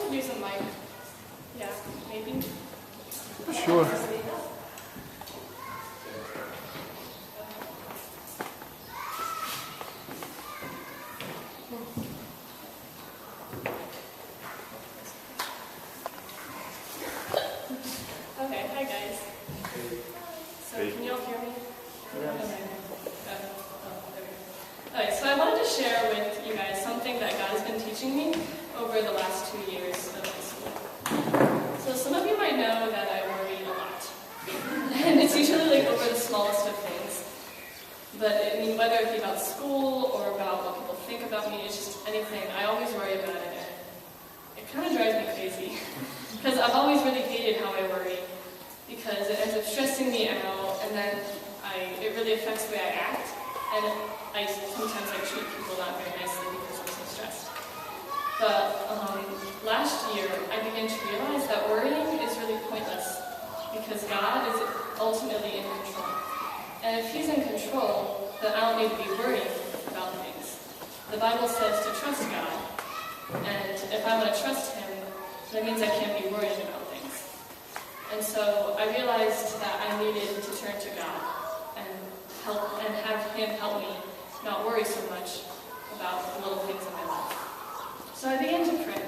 could use a mic. Yeah, maybe. Sure. Okay, hi guys. So can you all hear me? Okay. Okay, so I wanted to share with you guys something that God has been teaching me over the last 2 years of high school. So some of you might know that I worry a lot. And it's usually like over the smallest of things. But I mean, whether it be about school or about what people think about me, it's just anything, I always worry about it. It kind of drives me crazy. Because I've always really hated how I worry. Because it ends up stressing me out, and then it really affects the way I act. And sometimes I treat people not very nicely because I'm so stressed. But last year, I began to realize that worrying is really pointless because God is ultimately in control. And if He's in control, then I don't need to be worrying about things. The Bible says to trust God, and if I want to trust Him, that means I can't be worried about things. And so I realized that I needed to turn to God and have Him help me not worry so much about the little things in my life. So I began to pray,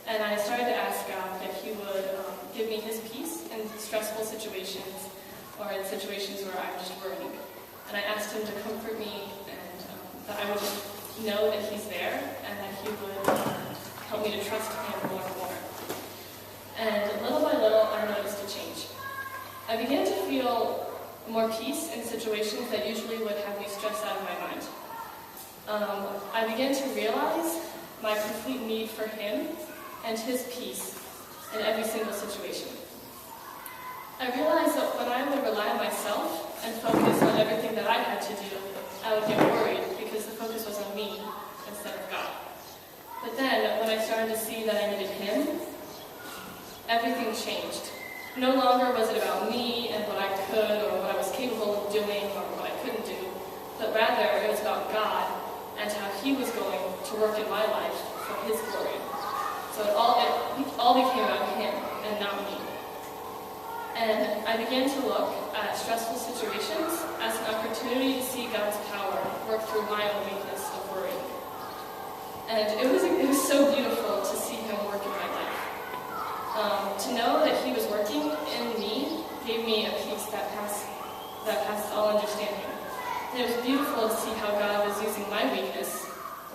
and I started to ask God if He would give me His peace in stressful situations or in situations where I'm just worrying. And I asked Him to comfort me and that I would just know that He's there and that He would help me to trust Him more and more. And little by little, I noticed a change. I began to feel more peace in situations that usually would have me stressed out of my mind. I began to realize my complete need for Him and His peace in every single situation. I realized that when I would rely on myself and focus on everything that I had to do, I would get worried because the focus was on me instead of God. But then, when I started to see that I needed Him, everything changed. No longer was it about me and what I could or what I was capable of doing or what I couldn't do, but rather it was about God and how He was going to work in my life for His glory. So it all became about Him and not me. And I began to look at stressful situations as an opportunity to see God's power work through my own weakness of worrying. And it was so beautiful to see Him work in my life. To know that He was working in me gave me a peace that passes all understanding. And it was beautiful to see how God was using my weakness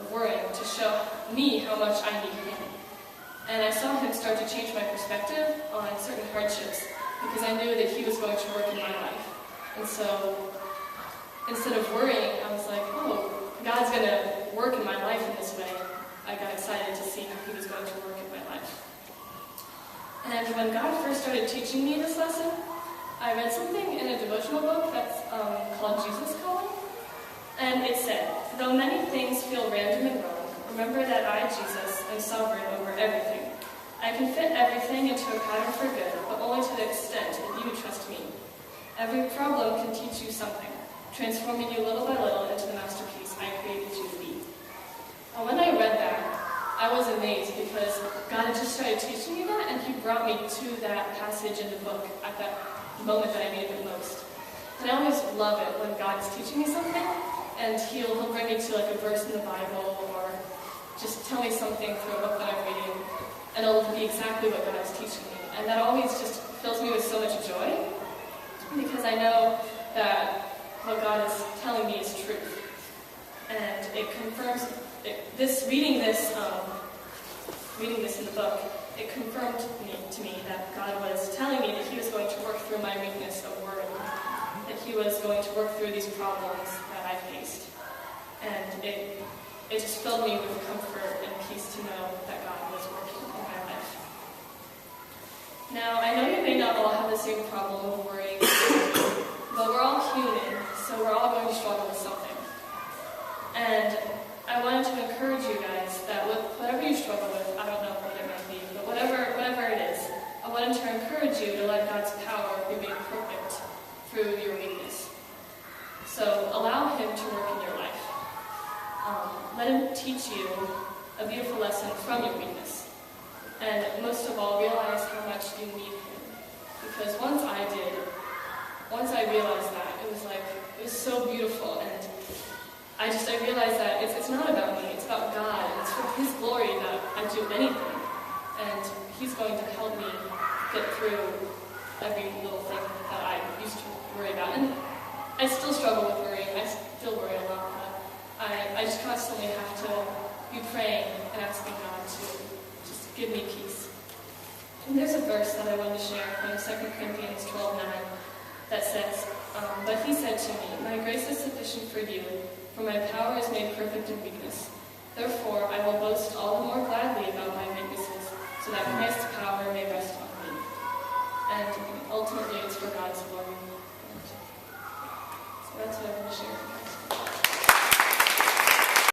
of worrying to show me how much I need Him. And I saw Him start to change my perspective on certain hardships because I knew that He was going to work in my life. And so instead of worrying, I was like, oh, God's going to work in my life in this way. I got excited to see how He was going to work in my life. And when God first started teaching me this lesson, I read something in a devotional book that's called Jesus Calling. And it said, though many things feel random and wrong, remember that I, Jesus, am sovereign over everything. I can fit everything into a pattern for good, but only to the extent that you trust me. Every problem can teach you something, transforming you little by little into the masterpiece I created you to be. And when I read that, I was amazed because God had just started teaching me that, and He brought me to that passage in the book at that moment that I needed it most. And I always love it when God is teaching me something, and He'll bring me to like a verse in the Bible, or just tell me something through a book that I'm reading, and it'll be exactly what God is teaching me. And that always just fills me with so much joy, because I know that what God is telling me is truth. And it confirms, reading this in the book, it confirmed to me that God was telling me that He was going to work through my weakness of worrying, that He was going to work through these problems that I faced. And it just filled me with comfort and peace to know that God was working in my life. Now, I know you may not all have the same problem of worrying, but we're all human, so we're all going to struggle with something. And I wanted to encourage you guys that whatever you struggle with, I don't know what it might be, but whatever it is, I wanted to encourage you to let God's power be made perfect through your weakness. So allow Him to work in your life. Let Him teach you a beautiful lesson from your weakness. and most of all, realize how much you need him. Because once I realized that, it was so beautiful, and I realized that it's not about me, it's about God, and it's for his glory that I do anything. And he's going to help me get through every little thing that I used to worry about. And I still struggle with worrying, I still worry a lot, but I just constantly have to be praying and asking God to just give me peace. And there's a verse that I wanted to share from 2 Corinthians 12:9 that says, "But he said to me, 'My grace is sufficient for you, for my power is made perfect in weakness.